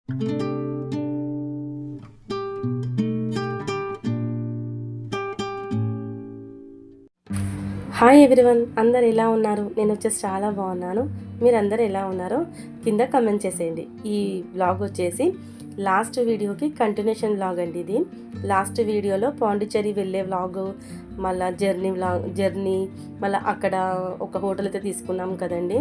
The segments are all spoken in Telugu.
హాయ్ ఎవ్రీవన్, అందరు ఎలా ఉన్నారు? నేను వచ్చేసి చాలా బాగున్నాను. మీరందరూ ఎలా ఉన్నారో కింద కమెంట్ చేసేయండి. ఈ వ్లాగ్ వచ్చేసి లాస్ట్ వీడియోకి కంటిన్యూషన్ వ్లాగ్ అండి. ఇది లాస్ట్ వీడియోలో పాండిచ్చేరి వెళ్ళే వ్లాగు, మళ్ళీ జర్నీ మళ్ళీ అక్కడ ఒక హోటల్ అయితే తీసుకున్నాం కదండి,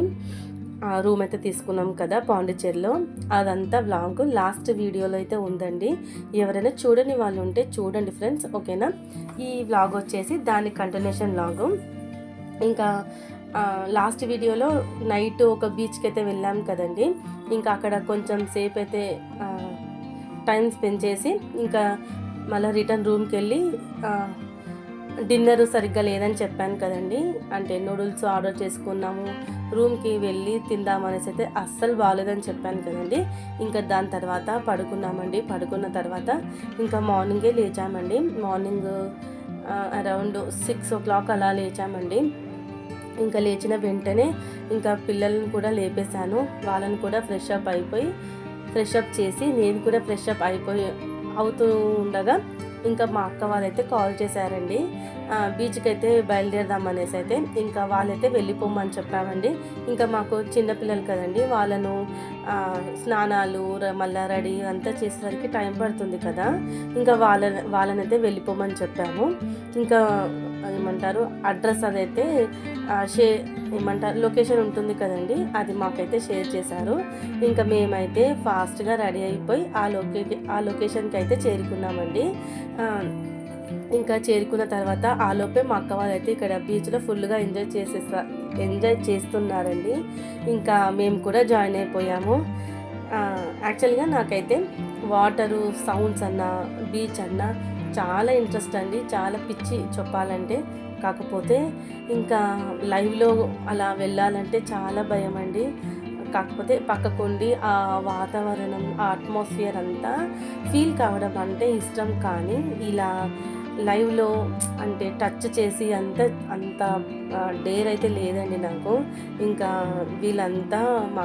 రూమ్ అయితే తీసుకున్నాం కదా పాండిచ్చేరిలో. అదంతా వ్లాగ్ లాస్ట్ వీడియోలో అయితే ఉందండి. ఎవరైనా చూడని వాళ్ళు ఉంటే చూడండి ఫ్రెండ్స్, ఓకేనా? ఈ వ్లాగ్ వచ్చేసి దాని కంటిన్యూషన్ వ్లాగు. ఇంకా లాస్ట్ వీడియోలో నైట్ ఒక బీచ్కి అయితే వెళ్ళాం కదండి. ఇంకా అక్కడ కొంచెం సేపు అయితే టైం స్పెండ్ చేసి ఇంకా మళ్ళీ రిటర్న్ రూమ్కి వెళ్ళి డిన్నర్ సరిగ్గా లేదని చెప్పాను కదండి. అంటే నూడిల్స్ ఆర్డర్ చేసుకున్నాము, రూమ్కి వెళ్ళి తిందామనేసి అయితే అస్సలు బాగాలేదని చెప్పాను కదండి. ఇంకా దాని తర్వాత పడుకున్నామండి. పడుకున్న తర్వాత ఇంకా మార్నింగే లేచామండి. మార్నింగ్ అరౌండ్ 6 o'clock అలా లేచామండి. ఇంకా లేచిన వెంటనే ఇంకా పిల్లలను కూడా లేపేశాను. వాళ్ళని కూడా ఫ్రెష్ అప్ చేసి నేను కూడా ఫ్రెష్ అప్ అవుతూ ఉండగా ఇంకా మా అక్క వాళ్ళైతే కాల్ చేశారండి. బీచ్కి అయితే బయలుదేరదామనేసి అయితే ఇంకా వాళ్ళైతే వెళ్ళిపోమని చెప్పామండి. ఇంకా మాకు చిన్నపిల్లలు కదండి, వాళ్ళను స్నానాలు మళ్ళీ రెడీ అంతా చేసేసరికి టైం పడుతుంది కదా. ఇంకా వాళ్ళనైతే వెళ్ళిపోమని చెప్పాము. ఇంకా ఏమంటారు అడ్రస్ అదైతే లొకేషన్ ఉంటుంది కదండి, అది మాకైతే షేర్ చేశారు. ఇంకా మేమైతే ఫాస్ట్గా రెడీ అయిపోయి ఆ లొకేషన్కి అయితే చేరుకున్నామండి. ఇంకా చేరుకున్న తర్వాత ఆలోపే మా అక్క వాళ్ళైతే ఇక్కడ బీచ్లో ఫుల్గా ఎంజాయ్ చేస్తున్నారండి. ఇంకా మేము కూడా జాయిన్ అయిపోయాము. యాక్చువల్గా నాకైతే వాటరు సౌండ్స్ అన్నా బీచ్ అన్నా చాలా ఇంట్రెస్ట్ అండి, చాలా పిచ్చి చెప్పాలంటే. కాకపోతే ఇంకా లైవ్లో అలా వెళ్ళాలంటే చాలా భయం అండి. కాకపోతే పక్కకుండి ఆ వాతావరణం, ఆ అట్మాస్ఫియర్ అంతా ఫీల్ కావడం అంటే ఇష్టం. కానీ ఇలా లైవ్లో అంటే టచ్ చేసి అంత డేర్ అయితే లేదండి నాకు. ఇంకా వీళ్ళంతా మా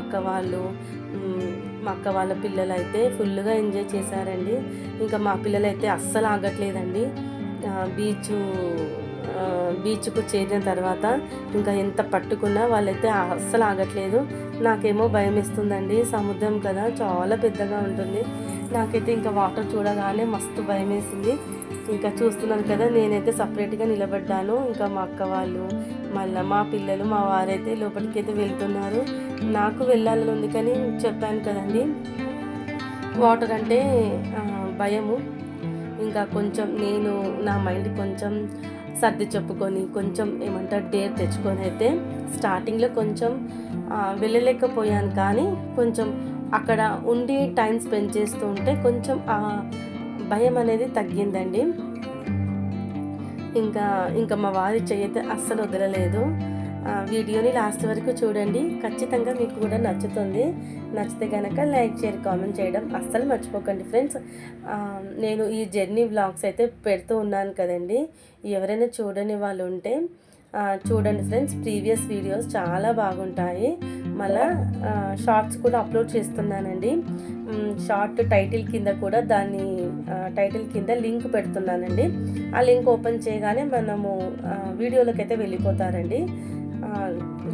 అక్క వాళ్ళ పిల్లలు అయితే ఫుల్గా ఎంజాయ్ చేశారండి. ఇంకా మా పిల్లలు అయితే అస్సలు ఆగట్లేదండి. బీచ్కు చేరిన తర్వాత ఇంకా ఎంత పట్టుకున్నా వాళ్ళైతే అస్సలు ఆగట్లేదు. నాకేమో భయం ఇస్తుందండి, సముద్రం కదా చాలా పెద్దగా ఉంటుంది. నాకైతే ఇంకా వాటర్ చూడగానే మస్తు భయం వేసింది. ఇంకా చూస్తున్నాను కదా, నేనైతే సపరేట్గా నిలబడ్డాను. ఇంకా మా అక్క వాళ్ళు మళ్ళీ మా పిల్లలు మా వారైతే లోపలికి అయితే వెళ్తున్నారు. నాకు వెళ్ళాలని ఉంది కానీ చెప్పాను కదండి, వాటర్ అంటే భయము. ఇంకా కొంచెం నేను నా మైండ్ కొంచెం సర్ది చెప్పుకొని కొంచెం ఏమంటారు డేర్ తెచ్చుకొని అయితే స్టార్టింగ్లో కొంచెం వెళ్ళలేకపోయాను. కానీ కొంచెం అక్కడ ఉండి టైం స్పెండ్ చేస్తూ ఉంటే కొంచెం ఆ భయం అనేది తగ్గిందండి. ఇంకా మా వారి చెయ్యి అయితే అస్సలు వదలలేదు. వీడియోని లాస్ట్ వరకు చూడండి, ఖచ్చితంగా మీకు కూడా నచ్చుతుంది. నచ్చితే కనుక లైక్ షేర్ కామెంట్ చేయడం అస్సలు మర్చిపోకండి ఫ్రెండ్స్. నేను ఈ జర్నీ వ్లాగ్స్ అయితే పెడుతూ ఉన్నాను కదండి, ఎవరైనా చూడని వాళ్ళు ఉంటే చూడండి ఫ్రెండ్స్. ప్రీవియస్ వీడియోస్ చాలా బాగుంటాయి. మళ్ళా షార్ట్స్ కూడా అప్లోడ్ చేస్తున్నానండి. షార్ట్ టైటిల్ కింద కూడా టైటిల్ కింద లింక్ పెడుతున్నానండి. ఆ లింక్ ఓపెన్ చేయగానే మనము వీడియోలోకి అయితే వెళ్ళిపోతారండి.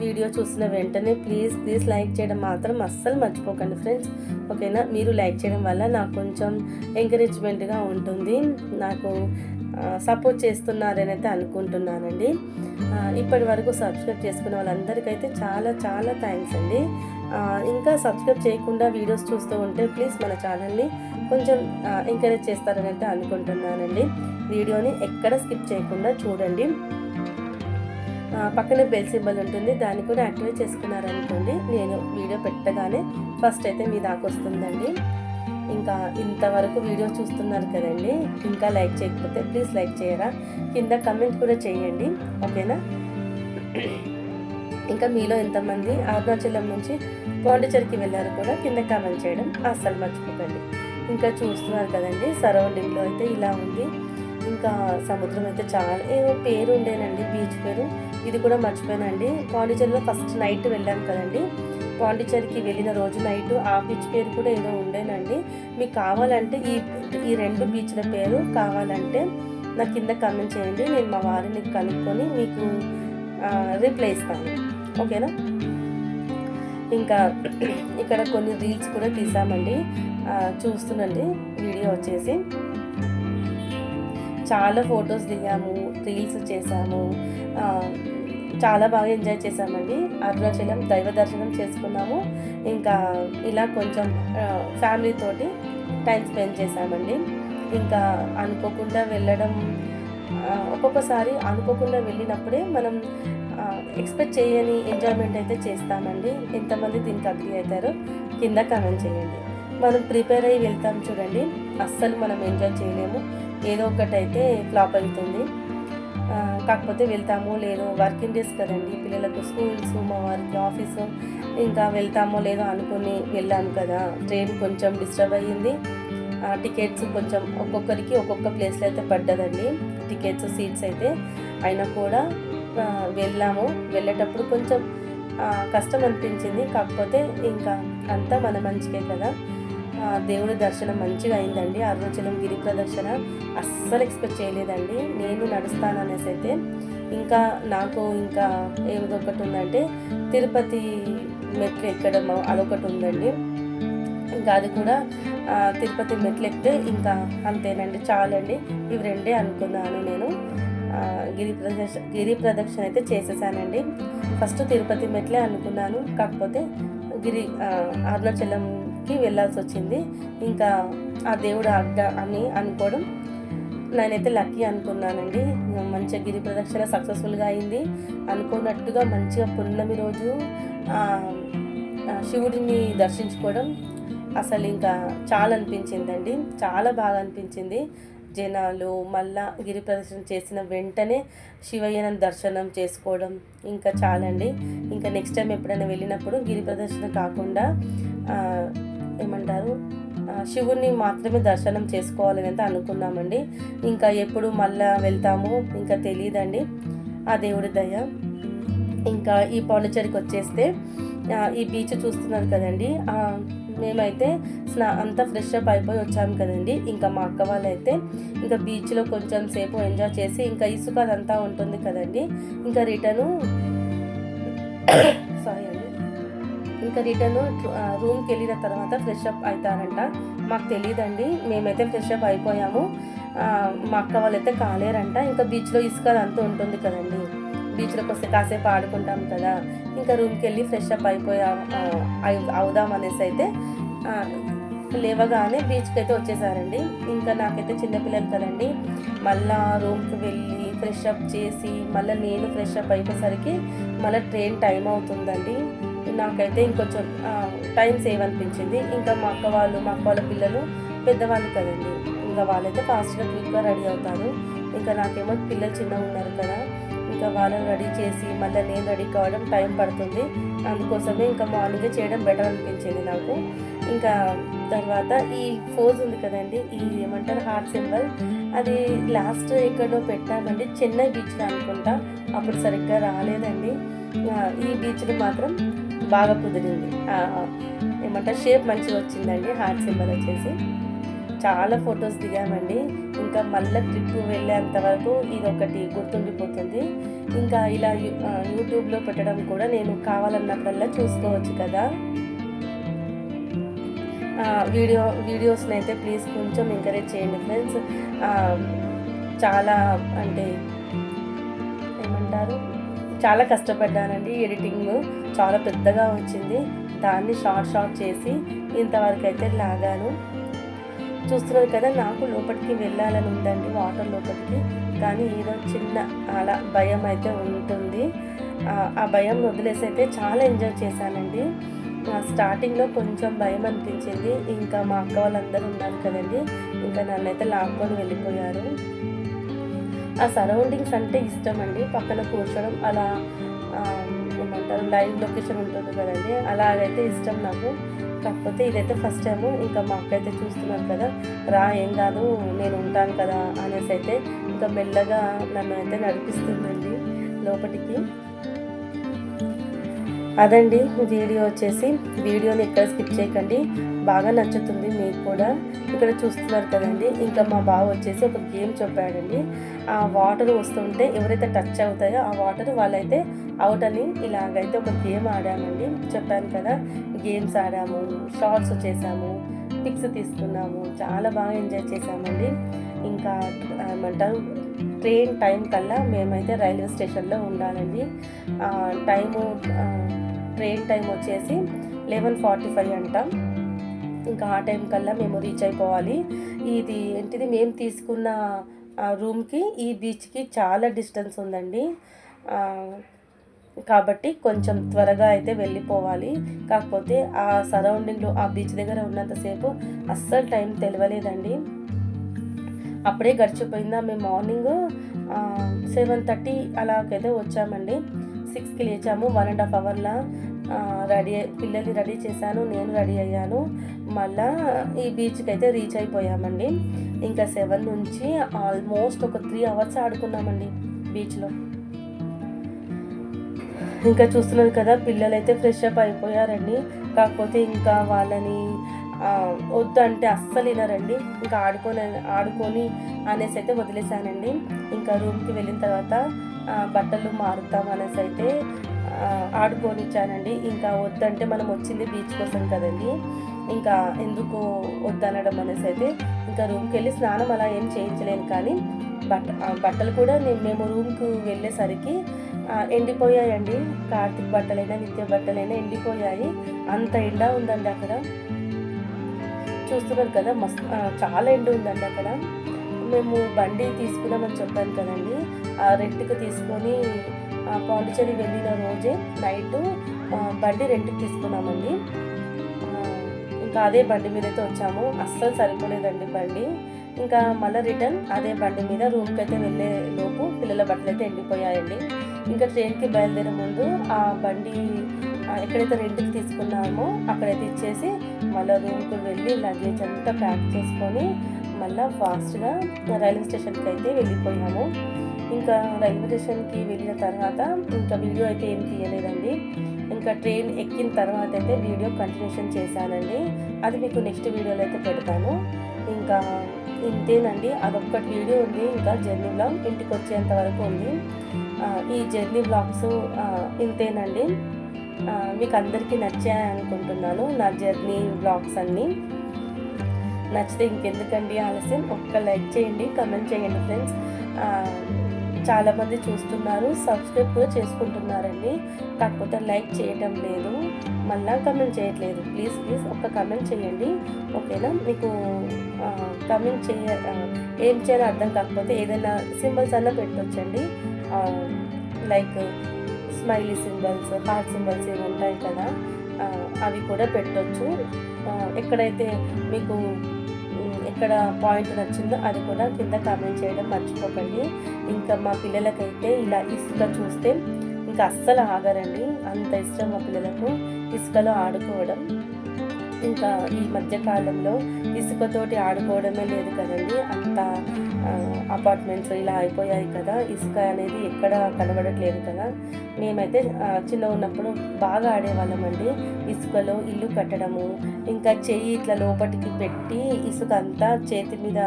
వీడియో చూసిన వెంటనే ప్లీజ్ లైక్ చేయడం మాత్రం అస్సలు మర్చిపోకండి ఫ్రెండ్స్, ఓకేనా? మీరు లైక్ చేయడం వల్ల నాకు కొంచెం ఎంకరేజ్మెంట్గా ఉంటుంది, నాకు సపోర్ట్ చేస్తున్నారని అయితే అనుకుంటున్నానండి. ఇప్పటి వరకు సబ్స్క్రైబ్ చేసుకున్న వాళ్ళందరికైతే చాలా చాలా థ్యాంక్స్ అండి. ఇంకా సబ్స్క్రైబ్ చేయకుండా వీడియోస్ చూస్తూ ఉంటే ప్లీజ్ మన ఛానల్ని కొంచెం ఎంకరేజ్ చేస్తారని అయితే అనుకుంటున్నానండి. వీడియోని ఎక్కడ స్కిప్ చేయకుండా చూడండి. పక్కనే బెల్ సింబల్ ఉంటుంది, దాన్ని కూడా యాక్టివేట్ చేసుకున్నారనుకోండి, నేను వీడియో పెట్టగానే ఫస్ట్ అయితే మీ దాకా వస్తుందండి. ఇంకా ఇంతవరకు వీడియో చూస్తున్నారు కదండి, ఇంకా లైక్ చేయకపోతే ప్లీజ్ లైక్ చేయరా, కింద కమెంట్ కూడా చేయండి, ఓకేనా? ఇంకా మీలో ఎంతమంది అరుణాచలం నుంచి పాండిచ్చేరికి వెళ్ళారు కూడా కింద కామెంట్ చేయడం అస్సలు మర్చిపోకండి. ఇంకా చూస్తున్నారు కదండి, సరౌండింగ్లో అయితే ఇలా ఉంది. ఇంకా సముద్రం అయితే చాలా ఏదో పేరు ఉండేనండి, బీచ్ పేరు, ఇది కూడా మర్చిపోయానండి. పాండిచ్చేరిలో ఫస్ట్ నైట్ వెళ్ళాం కదండి, పాండిచ్చేరికి వెళ్ళిన రోజు నైట్ ఆ బీచ్ పేరు కూడా ఏదో ఉండేనండి. మీకు కావాలంటే ఈ 2 బీచ్ల పేరు కావాలంటే నా కింద కామెంట్ చేయండి. నేను మా వారిని కనుక్కొని మీకు రిప్లై ఇస్తాను. ఓకేనా? ఇంకా ఇక్కడ కొన్ని రీల్స్ కూడా తీసామండి. చూస్తుండండి వీడియో వచ్చేసి. చాలా ఫొటోస్ దిగాము, రీల్స్ చేసాము, చాలా బాగా ఎంజాయ్ చేసామండి. అరుణాచలం దైవ దర్శనం చేసుకున్నాము. ఇంకా ఇలా కొంచెం ఫ్యామిలీతోటి టైం స్పెండ్ చేసామండి. ఇంకా అనుకోకుండా వెళ్ళడం, ఒక్కొక్కసారి అనుకోకుండా వెళ్ళినప్పుడే మనం ఎక్స్పెక్ట్ చేయని ఎంజాయ్మెంట్ అయితే చేస్తామండి. ఎంతమంది దీనికి అగ్రీ అవుతారో కింద కామెంట్ చేయండి. మనం ప్రిపేర్ అయ్యి వెళ్తాం చూడండి, అస్సలు మనం ఎంజాయ్ చేయలేము. ఏదో ఒకటైతే ఫ్లాప్ అవుతుంది. కాకపోతే వెళ్తామో లేదో, వర్కింగ్ డేస్ కదండి, పిల్లలకు స్కూల్స్, మా వారికి ఆఫీసు, ఇంకా వెళ్తామో లేదో అనుకుని వెళ్ళాము కదా. ట్రైన్ కొంచెం డిస్టర్బ్ అయ్యింది. టికెట్స్ కొంచెం ఒక్కొక్కరికి ఒక్కొక్క ప్లేస్లో అయితే పడ్డదండి టికెట్స్, సీట్స్ అయితే. అయినా కూడా వెళ్ళాము. వెళ్ళేటప్పుడు కొంచెం కష్టం అనిపించింది. కాకపోతే ఇంకా అంతా మన మంచికే కదా. దేవుడి దర్శనం మంచిగా అయిందండి. అరుణాచలం గిరి ప్రదక్షిణ అస్సలు ఎక్స్పెక్ట్ చేయలేదండి నేను నడుస్తాను అనేసి అయితే. ఇంకా నాకు ఇంకా ఏదో ఒకటి ఉందంటే తిరుపతి మెట్లు ఎక్కడం అదొకటి ఉందండి. ఇంకా అది కూడా తిరుపతి మెట్లు ఎక్కితే ఇంకా అంతేనండి, చాలండి. ఇవి 2 అనుకున్నాను నేను. గిరి ప్రదక్షిణ అయితే చేసేసానండి. ఫస్ట్ తిరుపతి మెట్లే అనుకున్నాను, కాకపోతే అరుణాచలంకి వెళ్ళాల్సి వచ్చింది. ఇంకా ఆ దేవుడు ఆజ్ఞ అని అనుకోవడం నేనైతే లక్కీ అనుకున్నానండి. మంచిగా గిరి ప్రదక్షిణ సక్సెస్ఫుల్గా అయింది. అనుకున్నట్టుగా మంచిగా పున్నమి రోజు శివుడిని దర్శించుకోవడం అసలు ఇంకా చాలా అనిపించిందండి. చాలా బాగా అనిపించింది. జనాలు మళ్ళా గిరి ప్రదర్శన చేసిన వెంటనే శివయ్యను దర్శనం చేసుకోవడం ఇంకా చాలండి. ఇంకా నెక్స్ట్ టైం ఎప్పుడైనా వెళ్ళినప్పుడు గిరి ప్రదర్శన కాకుండా ఏమంటారు శివుణ్ణి మాత్రమే దర్శనం చేసుకోవాలని అయితే అనుకున్నామండి. ఇంకా ఎప్పుడు మళ్ళా వెళ్తామో ఇంకా తెలియదండి, ఆ దేవుడి దయ. ఇంకా ఈ పాండిచ్చేరికి వచ్చేస్తే ఈ బీచ్ చూస్తున్నారు కదండి. మేమైతే అంతా ఫ్రెష్ అప్ అయిపోయి వచ్చాము కదండి. ఇంకా మా అక్క వాళ్ళైతే ఇంకా బీచ్లో కొంచెం సేపు ఎంజాయ్ చేసి ఇంకా ఇసుక అదంతా ఉంటుంది కదండి. ఇంకా రిటర్ను రూమ్కి వెళ్ళిన తర్వాత ఫ్రెష్ అప్ అవుతారంట. మాకు తెలియదండి, మేమైతే ఫ్రెష్ అప్ అయిపోయాము. మా అక్క వాళ్ళైతే కాలేరంట. ఇంకా బీచ్లో ఇసుక అదంతా ఉంటుంది కదండి, బీచ్లోకి వస్తే కాసేపు ఆడుకుంటాం కదా. ఇంకా రూమ్కి వెళ్ళి ఫ్రెష్ అప్ అవుదాం అనేసి అయితే లేవగానే బీచ్కి అయితే వచ్చేసారండి. ఇంకా నాకైతే చిన్నపిల్లలు కదండి, మళ్ళీ రూమ్కి వెళ్ళి ఫ్రెష్ అప్ చేసి మళ్ళీ నేను ఫ్రెష్ అప్ అయిపోయేసరికి మళ్ళీ ట్రైన్ టైం అవుతుందండి. నాకైతే ఇంకొంచెం టైం సేవ్ అనిపించింది. ఇంకా మా అక్క వాళ్ళ పిల్లలు పెద్దవాళ్ళు కదండి, ఇంకా వాళ్ళైతే ఫాస్ట్గా క్విక్గా రెడీ అవుతారు. ఇంకా నాకేమో పిల్లలు చిన్నగా ఉన్నారు కదా, ఇంకా వాళ్ళని రెడీ చేసి మళ్ళీ నేను రెడీ కావడం టైం పడుతుంది. అందుకోసమే ఇంకా మార్నింగే చేయడం బెటర్ అనిపించింది నాకు. ఇంకా తర్వాత ఈ ఫోజ్ ఉంది కదండి, ఈ ఏమంటారు హార్ట్ సింబల్, అది లాస్ట్ ఎక్కడో పెట్టామండి, చెన్నై బీచ్లో అనుకుంటా. అప్పుడు సరిగ్గా రాలేదండి. ఈ బీచ్లో మాత్రం బాగా కుదిరింది. ఏమంటారు షేప్ మంచిగా వచ్చిందండి. హార్ట్ సింబల్ వచ్చేసి చాలా ఫొటోస్ దిగామండి. ఇంకా మళ్ళీ ట్రిప్ వెళ్ళేంత వరకు ఇదొకటి గుర్తుండిపోతుంది. ఇంకా ఇలా యూట్యూబ్లో పెట్టడం కూడా నేను కావాలన్నప్పుడల్లా చూసుకోవచ్చు కదా. వీడియోస్ని అయితే ప్లీజ్ కొంచెం ఎంకరేజ్ చేయండి ఫ్రెండ్స్. చాలా అంటే ఏమంటారు చాలా కష్టపడ్డానండి. ఎడిటింగ్ చాలా పెద్దగా వచ్చింది, దాన్ని షార్ట్ చేసి ఇంతవరకు అయితే లాగాను. చూస్తున్నారు కదా, నాకు లోపలికి వెళ్ళాలని ఉందండి, వాటర్ లోపలికి. కానీ ఏదో చిన్న అలా భయం అయితే ఉంటుంది. ఆ భయం వదిలేసి అయితే చాలా ఎంజాయ్ చేశానండి. స్టార్టింగ్లో కొంచెం భయం అనిపించింది. ఇంకా మా అక్క వాళ్ళందరూ ఉన్నారు కదండి, ఇంకా నన్నైతే లాక్కొని వెళ్ళిపోయారు. ఆ సరౌండింగ్స్ అంటే ఇష్టం అండి, పక్కన కూర్చోవడం, అలా ఏమంటారు లైవ్ లొకేషన్ ఉంటుంది కదండి, అలాగైతే ఇష్టం నాకు. కాకపోతే ఇదైతే ఫస్ట్ టైము. ఇంకా మా అక్క అయితే చూస్తున్నారు కదా, రా ఏం కాదు నేను ఉంటాను కదా అనేసి అయితే ఇంకా మెల్లగా నన్ను అయితే నడిపిస్తుందండి లోపలికి. అదండి వీడియో వచ్చేసి. వీడియోని ఎక్కడ స్కిప్ చేయకండి, బాగా నచ్చుతుంది మీకు కూడా. ఇక్కడ చూస్తున్నారు కదండి, ఇంకా మా బావ వచ్చేసి ఒక గేమ్ చెప్పాడండి. ఆ వాటర్ వస్తుంటే ఎవరైతే టచ్ అవుతాయో ఆ వాటర్ వాళ్ళైతే అవుట్ అని ఇలాగైతే ఒక గేమ్ ఆడామండి. చెప్పాను కదా, గేమ్స్ ఆడాము, షార్ట్స్ చేసాము, పిక్స్ తీసుకున్నాము, చాలా బాగా ఎంజాయ్ చేసామండి. ఇంకా ఏమంటారు, ట్రైన్ టైం కల్లా మేమైతే రైల్వే స్టేషన్లో ఉండాలండి. టైము ట్రైన్ టైం వచ్చేసి 11:45 అంట. ఇంకా ఆ టైం కల్లా మేము రీచ్ అయిపోవాలి. ఇది ఏంటిది, మేము తీసుకున్న రూమ్కి ఈ బీచ్కి చాలా డిస్టెన్స్ ఉందండి. కాబట్టి కొంచెం త్వరగా అయితే వెళ్ళిపోవాలి. కాకపోతే ఆ సరౌండింగ్లో ఆ బీచ్ దగ్గర ఉన్నంతసేపు అస్సలు టైం తెలియలేదండి. అప్పుడే గడిచిపోయిందా. మేము మార్నింగ్ 7:30 అలాగైతే వచ్చామండి. 6కి లేచాము. 1.5 అవర్లా పిల్లల్ని రెడీ చేశాను, నేను రెడీ అయ్యాను. మళ్ళా ఈ బీచ్కి అయితే రీచ్ అయిపోయామండి. ఇంకా 7 నుంచి ఆల్మోస్ట్ ఒక 3 అవర్స్ ఆడుకున్నామండి బీచ్లో. ఇంకా చూస్తున్నారు కదా, పిల్లలైతే ఫ్రెష్ అప్ అయిపోయారండి. కాకపోతే ఇంకా వాళ్ళని వద్దు అంటే అస్సలు వినరండి. ఇంకా ఆడుకొని అనేసి అయితే వదిలేశానండి. ఇంకా రూమ్కి వెళ్ళిన తర్వాత బట్టలు మారుతాం అనేసి అయితే ఆడుకొనిచ్చానండి. ఇంకా వద్దంటే మనం వచ్చింది బీచ్ కోసం కదండి, ఇంకా ఎందుకు వద్దనడం అనేసి అయితే ఇంకా రూమ్కి వెళ్ళి స్నానం అలా ఏం చేయించలేను. కానీ బట్టలు కూడా మేము రూమ్కి వెళ్ళేసరికి ఎండిపోయాయండి. కార్తీక్ బట్టలైనా నిత్య బట్టలైనా ఎండిపోయాయి. అంత ఎండ ఉందండి అక్కడ. చూస్తున్నారు కదా, చాలా ఎండ ఉందండి అక్కడ. మేము బండి తీసుకున్నామని చెప్పాను కదండి, రెంట్కి తీసుకొని పాండిచేరి వెళ్ళిన రోజే నైట్ బండి రెంట్కి తీసుకున్నామండి. ఇంకా అదే బండి మీద అయితే వచ్చాము. అస్సలు సరిపోలేదండి బండి. ఇంకా మళ్ళీ రిటర్న్ అదే బండి మీద రూమ్కి అయితే వెళ్ళే లోపు పిల్లల బట్టలు అయితే ఎండిపోయాయండి. ఇంకా ట్రైన్కి బయలుదేరే ముందు ఆ బండి ఎక్కడైతే రెంట్కి తీసుకున్నామో అక్కడైతే ఇచ్చేసి మళ్ళీ రూమ్కి వెళ్ళి లగేజ్ అంతా ప్యాక్ చేసుకొని మళ్ళీ ఫాస్ట్గా రైల్వే స్టేషన్కి అయితే వెళ్ళిపోయాము. ఇంకా రైల్వే స్టేషన్కి వెళ్ళిన తర్వాత ఇంకా వీడియో అయితే ఏం తీయలేదండి. ఇంకా ట్రైన్ ఎక్కిన తర్వాత అయితే వీడియో కంటిన్యూషన్ చేశానండి. అది మీకు నెక్స్ట్ వీడియోలో అయితే పెడతాను. ఇంకా ఇంతేనండి, అదొక్కటి వీడియో ఉంది. ఇంకా జర్నీ బ్లాగ్ ఇంటికి వచ్చేంత వరకు ఉంది. ఈ జర్నీ బ్లాగ్స్ ఇంతేనండి. మీకు అందరికీ నచ్చాయి అనుకుంటున్నాను నా జర్నీ బ్లాగ్స్ అన్నీ. నచ్చితే ఇంకెందుకండి ఆలస్యం, ఒక్క లైక్ చేయండి, కమెంట్ చేయండి ఫ్రెండ్స్. చాలామంది చూస్తున్నారు, సబ్స్క్రైబ్ కూడా చేసుకుంటున్నారండి. కాకపోతే లైక్ చేయటం లేదు, మళ్ళీ కమెంట్ చేయట్లేదు. ప్లీజ్ ఒక్క కమెంట్ చేయండి, ఓకేనా? మీకు కమెంట్ ఏం చేయాలో అర్థం కాకపోతే ఏదైనా సింబల్స్ అన్నా పెట్టొచ్చండి. Like smiley symbols, heart symbols ఏమి ఉంటాయి కదా, అవి కూడా పెట్టొచ్చు. ఎక్కడైతే మీకు ఎక్కడ పాయింట్ నచ్చిందో అది కూడా కింద కామెంట్ చేయడం మర్చిపోకండి. ఇంకా మా పిల్లలకైతే ఇలా ఇసుక చూస్తే ఇంకా అస్సలు ఆగరండి. అంత ఇష్టం మా పిల్లలకు ఇసుకలో ఆడుకోవడం. ఇంకా ఈ మధ్యకాలంలో ఇసుకతోటి ఆడుకోవడమే లేదు కదండి, అంత అపార్ట్మెంట్స్ ఇలా అయిపోయాయి కదా, ఇసుక అనేది ఎక్కడ కనబడట్లేదు కదా. మేమైతే చిన్న ఉన్నప్పుడు బాగా ఆడేవాళ్ళమండి ఇసుకలో. ఇల్లు కట్టడము, ఇంకా చెయ్యి ఇట్లా లోపలికి పెట్టి ఇసుక అంతా చేతి మీద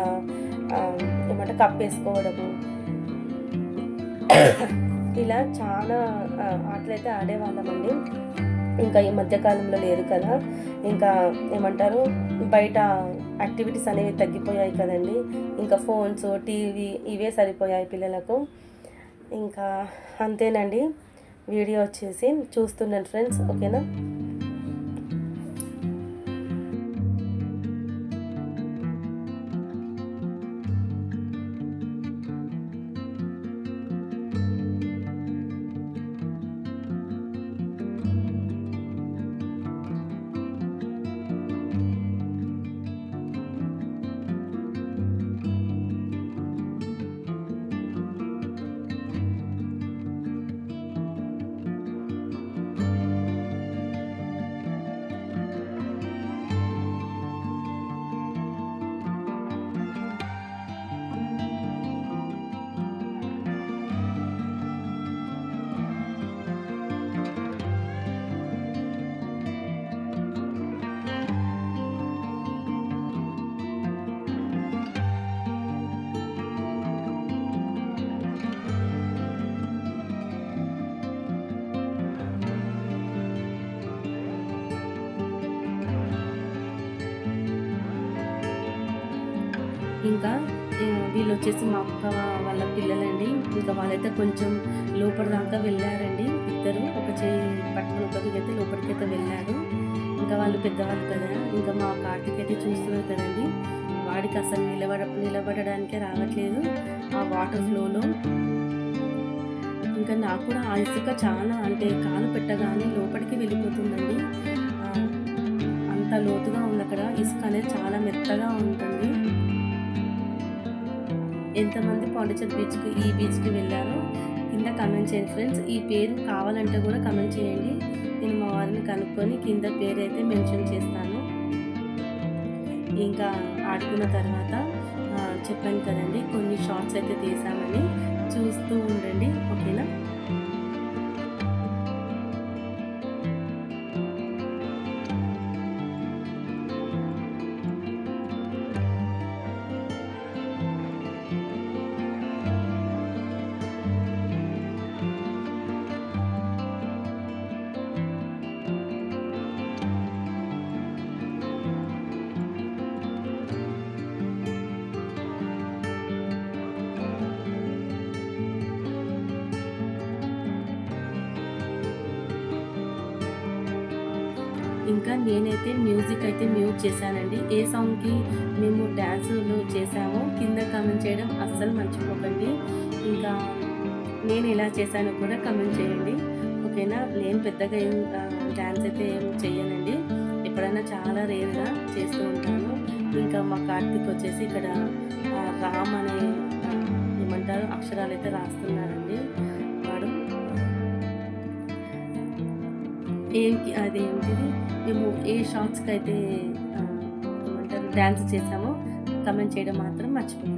ఏమంటే కప్పేసుకోవడము, ఇలా చాలా ఆటలైతే ఆడేవాళ్ళమండి. ఇంకా ఈ మధ్యకాలంలో లేదు కదా, ఇంకా ఏమంటారు, బయట యాక్టివిటీస్ అనేవి తగ్గిపోయాయి కదండి. ఇంకా ఫోన్స్, టీవీ ఇవే సరిపోయాయి పిల్లలకు. ఇంకా అంతేనండి, వీడియో వచ్చేసి చూస్తున్నాను ఫ్రెండ్స్, ఓకేనా? ఇంకా వీళ్ళు వచ్చేసి మా అక్క వాళ్ళ పిల్లలండి. ఇంకా వాళ్ళైతే కొంచెం లోపల దాకా వెళ్ళారండి. ఇద్దరు ఒక చేయి పట్టుకుని ఒకరికైతే లోపలికైతే వెళ్ళారు. ఇంకా వాళ్ళు పెద్దవాళ్ళు కదా, ఇంకా మా కార్తీక్ అయితే చూస్తున్నారు కదండి, వాడికి అసలు నిలబడడానికే రావట్లేదు ఆ వాటర్ ఫ్లోలో. ఇంకా నాకు కూడా ఆ ఇసుక చాలా అంటే కాలు పెట్టగానే లోపలికి వెళ్ళిపోతుందండి. అంత లోతుగా ఉంది అక్కడ. ఇసుక అనేది చాలా మెత్తగా ఉంటుంది. ఎంతమంది పాండిచేరి ఈ బీచ్కి వెళ్ళారో కింద కమెంట్ చేయండి ఫ్రెండ్స్. ఈ పేరు కావాలంటే కూడా కమెంట్ చేయండి. నేను మా వారిని కనుక్కొని కింద పేరు అయితే మెన్షన్ చేస్తాను. ఇంకా ఆడుకున్న తర్వాత చెప్పాను కదండి, కొన్ని షార్ట్స్ అయితే తీసామని, చూస్తూ ఉండండి, ఓకేనా. ఇంకా నేనైతే మ్యూజిక్ అయితే మ్యూట్ చేశానండి. ఏ సాంగ్కి మేము డ్యాన్సులు చేసామో కింద కమెంట్ చేయడం అస్సలు మర్చిపోకండి. ఇంకా నేను ఎలా చేశానో కూడా కమెంట్ చేయండి, ఓకేనా. నేను పెద్దగా ఏం డ్యాన్స్ అయితే ఏం చెయ్యనండి, ఎప్పుడైనా చాలా రేర్గా చేస్తూ ఉంటాను. ఇంకా మా కార్తీక్ వచ్చేసి ఇక్కడ రామ్ అనే ఏమంటారు అక్షరాలు అయితే రాస్తున్నారండి. వాడు అదేంటిది, మేము ఏ షార్ట్స్కి అయితే ఏమంటారు డ్యాన్స్ చేసామో కమెంట్ చేయడం మాత్రం మర్చిపోకండి.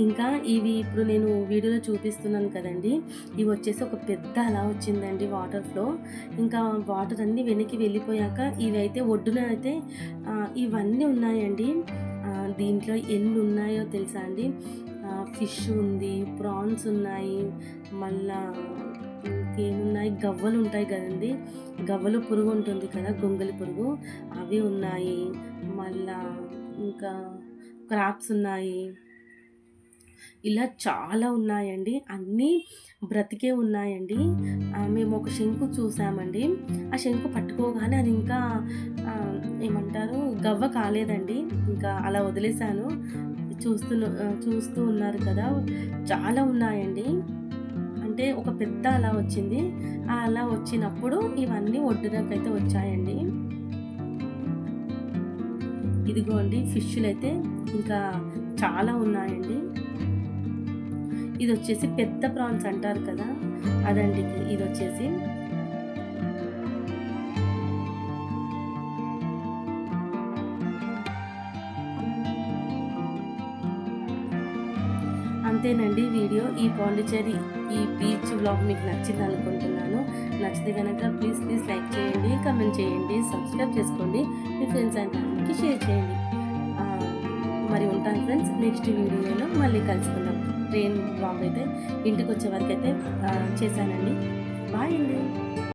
ఇంకా ఇవి ఇప్పుడు నేను వీడియోలో చూపిస్తున్నాను కదండి, ఇవి వచ్చేసి ఒక పెద్ద అలా వచ్చిందండి వాటర్ ఫ్లో. ఇంకా వాటర్ అన్నీ వెనక్కి వెళ్ళిపోయాక ఇవైతే ఒడ్డున అయితే ఇవన్నీ ఉన్నాయండి. దీంట్లో ఎన్ని ఉన్నాయో తెలుసా అండి? ఫిష్ ఉంది, ప్రాన్స్ ఉన్నాయి, మళ్ళా ఇంకేమున్నాయి, గవ్వలు ఉంటాయి కదండి, గవ్వలు పురుగు ఉంటుంది కదా, గొంగలి పురుగు, అవి ఉన్నాయి. మళ్ళా ఇంకా క్రాప్స్ ఉన్నాయి. ఇలా చాలా ఉన్నాయండి, అన్నీ బ్రతికే ఉన్నాయండి. మేము ఒక శంకు చూసామండి, ఆ శంకు పట్టుకోగానే అది ఇంకా ఏమంటారు, గవ్వ కాలేదండి. ఇంకా అలా వదిలేశాను. చూస్తూ ఉన్నారు కదా, చాలా ఉన్నాయండి. అంటే ఒక పెద్ద అలా వచ్చింది, ఆ అలా వచ్చినప్పుడు ఇవన్నీ ఒడ్డునకైతే వచ్చాయండి. ఇదిగోండి ఫిష్లు అయితే ఇంకా చాలా ఉన్నాయండి. ఇది వచ్చేసి పెద్ద ప్రాన్స్ అంటారు కదా, అదండి ఇది వచ్చేసి. అంతేనండి వీడియో. ఈ పాండిచ్చేరి ఈ బీచ్ వ్లాగ్ మీకు నచ్చింది అనుకుంటున్నాను. నచ్చితే కనుక ప్లీజ్ లైక్ చేయండి, కమెంట్ చేయండి, సబ్స్క్రైబ్ చేసుకోండి, మీ ఫ్రెండ్స్ అండ్ ఫ్యామిలీకి షేర్ చేయండి. మరి ఉంటాను ఫ్రెండ్స్, నెక్స్ట్ వీడియోలో మళ్ళీ కలుసుకుందాం. ట్రైన్ వ్లాగ్ అయితే ఇంటికి వచ్చే వరకు అయితే చేశానండి. బాయ్ అండి.